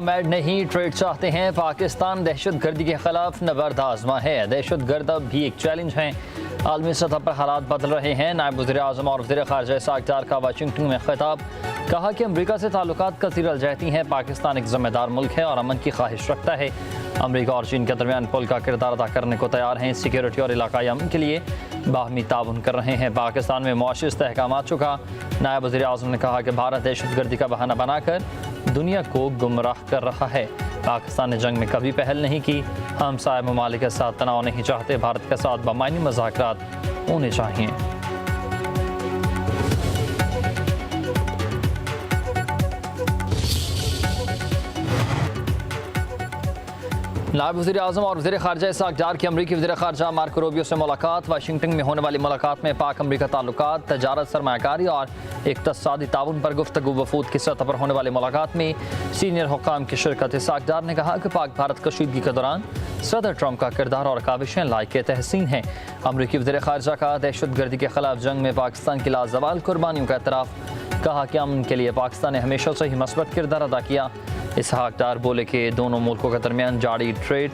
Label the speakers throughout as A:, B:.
A: Mad नहीं trade चाहते हैं। पाकिस्तान दहशत गर्दी के खिलाफ नबर्द आजमा है। दहशत गर्द अब भी एक चैलेंज है। आलमी सतह पर हालात बदल रहे हैं। नायब वज़ीर आज़म और वज़ीर ख़ारजा इसहाक़ डार का वाशिंगटन में खिताब। कहा कि अमरीका से ताल्लुकात कसीर अलजहती हैं। पाकिस्तान एक ज़िम्मेदार मुल्क है और अमन की ख्वाहिश रखता है। अमरीका और चीन के दरमियान पुल का किरदार अदा करने को तैयार हैं। सिक्योरिटी और इलाकाई अमन के लिए बाहमी ताउन कर रहे हैं। पाकिस्तान में मुआशी इस्तेहकाम आ चुका। नायब वज़ीर आज़म ने कहा कि भारत दहशत गर्दी का बहाना बनाकर दुनिया को गुमराह कर रहा है। पाकिस्तान ने जंग में कभी पहल नहीं की। हमसाय ममालिक के साथ तनाव नहीं चाहते। भारत के साथ बमायनी मुज़ाकरात होने चाहिए। नायब वज़ीर आज़म और वज़ीर ख़ारजा इसहाक़ डार की अमरीकी वज़ीर ख़ारजा मार्को रूबियो से मुलाकात। वाशिंगटन में होने वाली मुलाकात में पाक अमरीका ताल्लुकात, तजारत, सरमायाकारी और इक़्तिसादी ताउन पर गुफ्तगू। वफूद की सतह पर होने वाली मुलाकात में सीनियर हुक्काम की शिरकत। इसहाक़ डार ने कहा कि पाक भारत कशीदगी के दौरान सदर ट्रंप का किरदार और काविशें लायक तहसीन हैं। अमरीकी वज़ीर ख़ारजा का दहशत गर्दी के खिलाफ जंग में पाकिस्तान की लाजवाल कुर्बानियों का एतराफ़। कहा कि अमन के लिए पाकिस्तान ने हमेशा से ही मस्बत किरदार अदा किया। इसहाक़ डार बोले कि दोनों मुल्कों के दरमियान जारी ट्रेड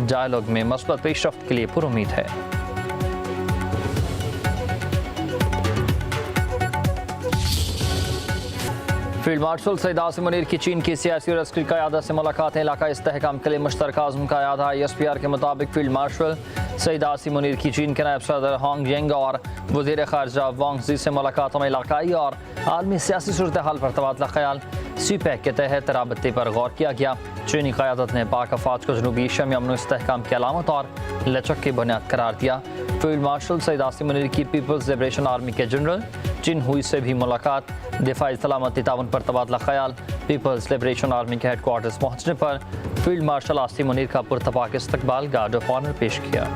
A: डायलॉग में मस्बत पेशरफ्त के लिए पुरुमीद है। फील्ड मार्शल सईद आसिम मुनीर की चीन की सियासी और अस्करी क़यादत से मुलाकातें। इलाका इस्तेहकाम के लिए मुश्तरका आज़म का यादा। ESPR के मुताबिक फील्ड मार्शल सईद आसिम मुनीर की चीन के नायब सदर होंग येंग और वज़ीर ख़ारजा वांग ज़ी से मुलाकातों में इलाकाई और आलमी सियासी सूरत हाल पर तबादला ख्याल। CPEC के तहत राबते पर गौर किया गया। चीनी क़यादत ने पाक अफवाज को जनूबी एशिया में अमन इस्तेहकाम की अलामत और लचक की बुनियाद करार दिया। फील्ड मार्शल सईद आसिम मुनीर की पीपल्स लिबरेशन आर्मी के जनरल जिन हुई से भी मुलाकात। दिफाई सलामती ताउन पर तबादला ख्याल। पीपल्स लिबरेशन आर्मी के हेडक्वार्टर्स पहुँचने पर फील्ड मार्शल आसिम मुनीर का पुरतपाक इस्तकबाल, गार्ड ऑफ ऑनर पेश किया।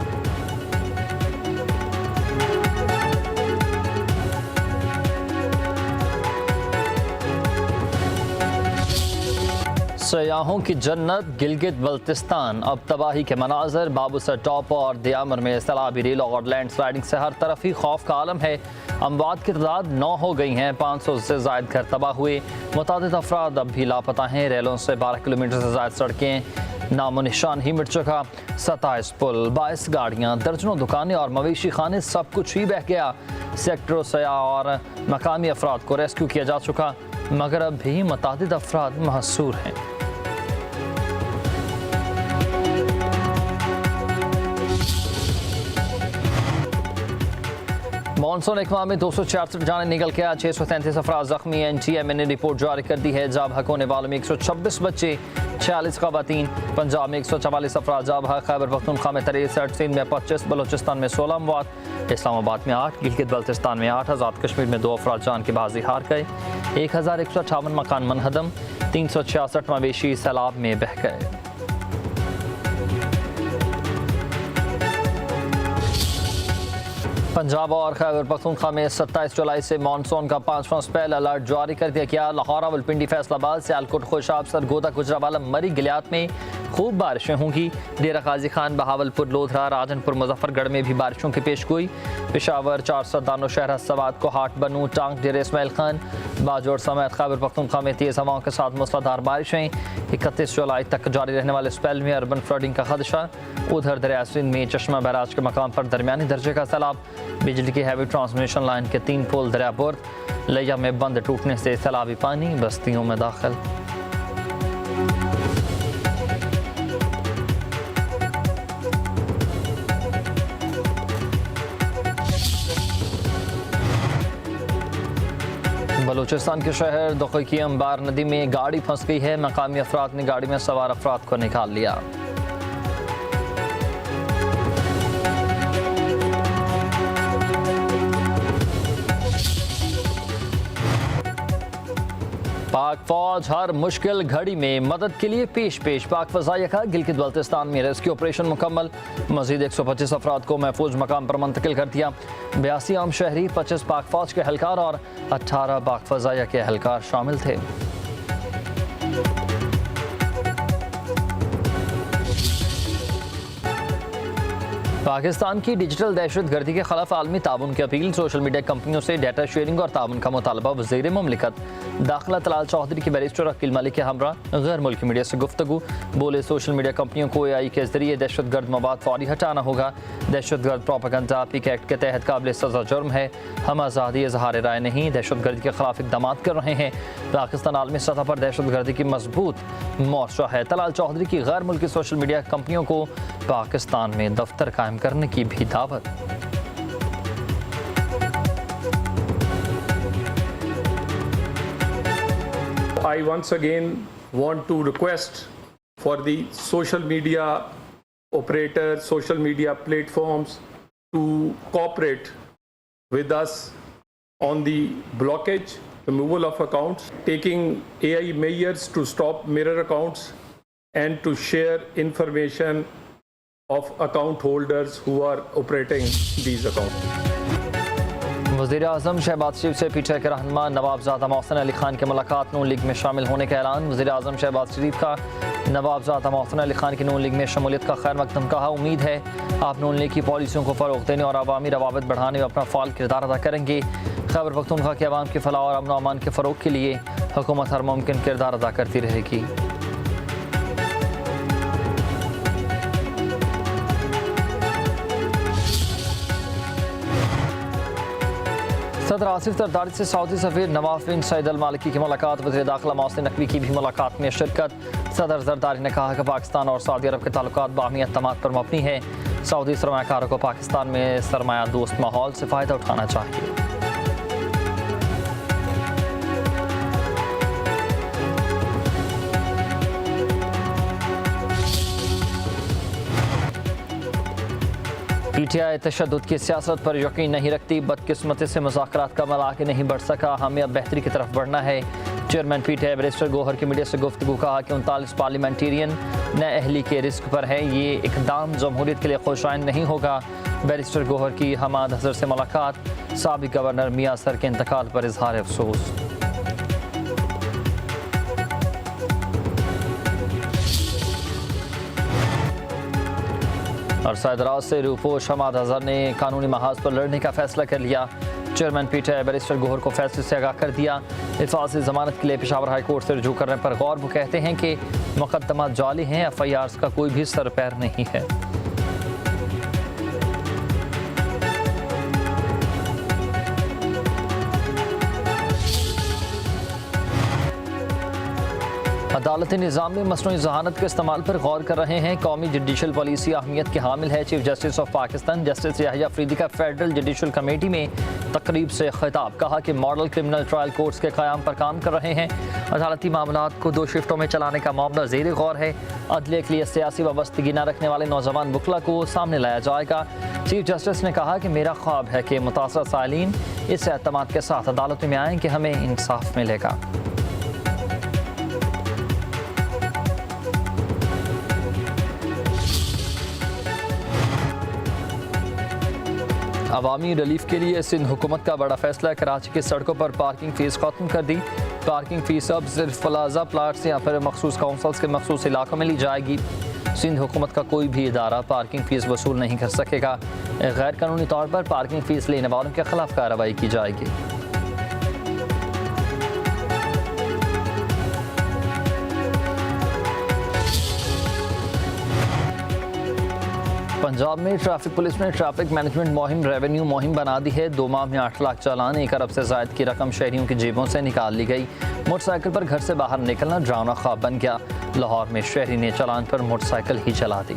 A: सयाहों की जन्नत गिलगित बल्तिस्तान। अब तबाही के मनाजर। बाबूसर टॉप और दियामर में सैलाबी रेल और लैंड स्लाइडिंग से हर तरफ ही खौफ का आलम है। अमवात की तादाद 9 हो गई हैं। 500 से ज़ायद घर तबाह हुए। मुतादिद अफराद अब भी लापता हैं। रेलों से 12 किलोमीटर से ज़ायद सड़कें नामो निशान ही मिट चुका। 27 पुल, 22 गाड़ियाँ, दर्जनों दुकानें और मवेशी खाने, सब कुछ ही बह गया। सेक्टरों सया और मकामी अफराद को रेस्क्यू किया जा चुका, मगर अब भी मुतादिद अफराद महसूर हैं। मानसून एकमा में 266 जाने निकल के 633 अफराद जख्मी। NTMA ने रिपोर्ट जारी कर दी है। जाब हक होने वालों में 126 बच्चे, 46 खवातीन। पंजाब में 144 अफराद जाब हक। खैबर पख्तूनख्वा में 63, सिंध में 25, बलोचिस्तान में 16 अमवात, इस्लामाबाद में 8, गिलगित बल्तिस्तान में 8, आज़ाद कश्मीर में 2 अफराद जान की बाजी हार गए। 1158 मकान मनहदम, 366 मवेशी सैलाब में बह गए। पंजाब और खैबर पख्तूनख्वा में 27 जुलाई से मानसून का 5वां स्पेल अलर्ट जारी कर दिया गया। लाहौर, रावलपिंडी, फैसलाबाद, सियालकोट, खुशाब, सरगोदा, गुजरावाला, मरी, गिलियात में खूब बारिशें होंगी। डेरा गाजी खान, बहावलपुर, लोधरा, राजनपुर, मुजफ्फरगढ़ में भी बारिशों की पेशगोई। पेशावर, 400, दानोशहर, सवात, कोहाट, बनू, टांग, डेरा इस्माइल खान, बाजोड़ समेत खैबर पख्तूनख्वा में तेज़ हवाओं के साथ मूसलाधार बारिशें। 31 जुलाई तक जारी रहने वाले स्पेल में अर्बन फ्लडिंग का खदशा। उधर दरिया सिंध में चश्मा बैराज के मकाम पर दरमियानी दर्जे का सैलाब। बिजली की हैवी ट्रांसमिशन लाइन के 3 पोल दरियापुर लिया में बंद टूटने से सैलाबी पानी बस्तियों में दाखिल। बलूचिस्तान के शहर दुखी की अंबार नदी में गाड़ी फंस गई है। मकामी अफराद ने गाड़ी में सवार अफराद को निकाल लिया। पाक फौज हर मुश्किल घड़ी में मदद के लिए पेश। पाक फ़ज़ाइया का गिलगित बल्तिस्तान में रेस्क्यू ऑपरेशन मुकम्मल। मज़ीद 125 अफराद को महफूज मकाम पर मुंतकिल कर दिया। 82 आम शहरी, 25 पाक फौज के एहलकार और 18 पाक फ़ज़ाइया के एहलकार शामिल थे। पाकिस्तान की डिजिटल दहशतगर्दी के खिलाफ आलमी ताउन की अपील। सोशल मीडिया कंपनियों से डाटा शेयरिंग और ताउन का मुतालबा। वज़ीर मुमलिकत दाखिला तलाल चौधरी की बैरिस्टर अकील मलिक के हमरा गैर मुल्की मीडिया से गुफ्तगू। बोले सोशल मीडिया कंपनियों को AI के जरिए दहशतगर्द मवाद फौरी हटाना होगा। दहशतगर्द प्रोपेगेंडा पीक एक्ट के तहत काबिल सज़ा जुर्म है। हम आज़ादी इज़हार राय नहीं दहशतगर्दी के खिलाफ इक़दाम कर रहे हैं। पाकिस्तान आलमी सतह पर दहशतगर्दी की मजबूत मोर्चा है। तलाल चौधरी की गैर मुल्की सोशल मीडिया कंपनियों को पाकिस्तान में दफ्तर कायम करने की भी दावत।
B: I once again want to request for the social media operators, social media platforms to cooperate with us on the blockage, removal of accounts, taking AI measures to stop mirror accounts and to share information of account holders who are operating these accounts.
A: वज़ीर आज़म शहबाज शरीफ से PTI के रहनुमा नवाबजादा मोहसिन अली खान की मुलाकात। नून league में शामिल होने का ऐलान। वज़ीर आज़म शहबाज शरीफ का नवाबजादा मोहसिन अली खान की नून लीग में शमूलियत का खैर मकदम। कहा उम्मीद है आप नून लीग की पॉलिसियों को फ़रोग़ देने और अवामी रवाबित बढ़ाने में अपना फ़ाल किरदार अदा करेंगे। खैबर पख्तूनख्वा के अवाम की फलाह और अमन अमान के फ़रोग़ के लिए हुकूमत हर मुमकिन किरदार अदा करती रहेगी। सदर आसिफ जरदारी से सऊदी सफ़ीर नवाफ बिन सईद अल मालिकी की मुलाकात। वज़ीर दाखिला मोहसिन नकवी की भी मुलाकात में शिरकत। सदर जरदारी ने कहा कि पाकिस्तान और सऊदी अरब के ताल्लुकात बाहमी एतमाद पर मबनी है। सऊदी सरमायाकारों को पाकिस्तान में सरमाया दोस्त माहौल से फ़ायदा उठाना चाहिए। PTI तशद्दुद की सियासत पर यकीन नहीं रखती। बदकिस्मती से मुज़ाकरात का मल आगे नहीं बढ़ सका। हमें अब बेहतरी की तरफ बढ़ना है। चेयरमैन PTI बैरिस्टर गौहर की मीडिया से गुफ्तगू। कहा कि 39 पार्लियामेंटेरियन न अहली के रिस्क पर है। ये इक़दाम जमहूरियत के लिए खुशाइन नहीं होगा। बैरिस्टर गौहर की हमाद हज़र से मुलाकात। साबिक़ गवर्नर मियां सर के इंतकाल पर इजहार अफसोस। अरसा दराज से रूपोश हमाद हज़र ने कानूनी महाज पर लड़ने का फैसला कर लिया। चेयरमैन PTI बैरिस्टर गौहर को फैसले से आगाह कर दिया। हिफाज़ती ज़मानत के लिए पेशावर हाई कोर्ट से रुजू करने पर गौर। वो कहते हैं कि मुकदमा जाली हैं। FIRs का कोई भी सर पैर नहीं है। अदालती निज़ाम में मसनूई ज़हानत के इस्तेमाल पर गौर कर रहे हैं। कौमी जुडिशल पॉलिसी अहमियत की हामिल है। Chief justice of Pakistan justice Yahya Afridi का फेडरल जुडिशल कमेटी में तकरीब से खिताब। कहा कि मॉडल क्रिमिनल ट्रायल कोर्ट्स के क़याम पर काम कर रहे हैं। अदालती मामलात को 2 शिफ्टों में चलाने का मामला ज़ेर गौर है। अदलिया के लिए सियासी वाबस्तगी न रखने वाले नौजवान वकला को सामने लाया जाएगा। चीफ जस्टिस ने कहा कि मेरा ख्वाब है कि मुतासर सालीन इस एतमाद के साथ अदालत में आएँ कि हमें इंसाफ मिलेगा। अवामी रिलीफ के लिए सिंध हुकूमत का बड़ा फैसला। कराची की सड़कों पर पार्किंग फ़ीस ख़त्म कर दी। पार्किंग फ़ीस अब सिर्फ प्लाजा प्लाट्स या फिर मखसूस काउंसिल्स के मखसूस इलाकों में ली जाएगी। सिंध हुकूमत का कोई भी इदारा पार्किंग फ़ीस वसूल नहीं कर सकेगा। गैर कानूनी तौर पर पार्किंग फ़ीस लेने वालों के खिलाफ कार्रवाई की जाएगी। पंजाब में ट्रैफिक पुलिस ने ट्रैफिक मैनेजमेंट मुहिम रेवेन्यू मुहिम बना दी है। 2 माह में 8 लाख चालान, 1 अरब से ज़ायद की रकम शहरियों की जेबों से निकाल ली गई। मोटरसाइकिल पर घर से बाहर निकलना डरावना ख्वाब बन गया। लाहौर में शहरी ने चालान पर मोटरसाइकिल ही चला दी।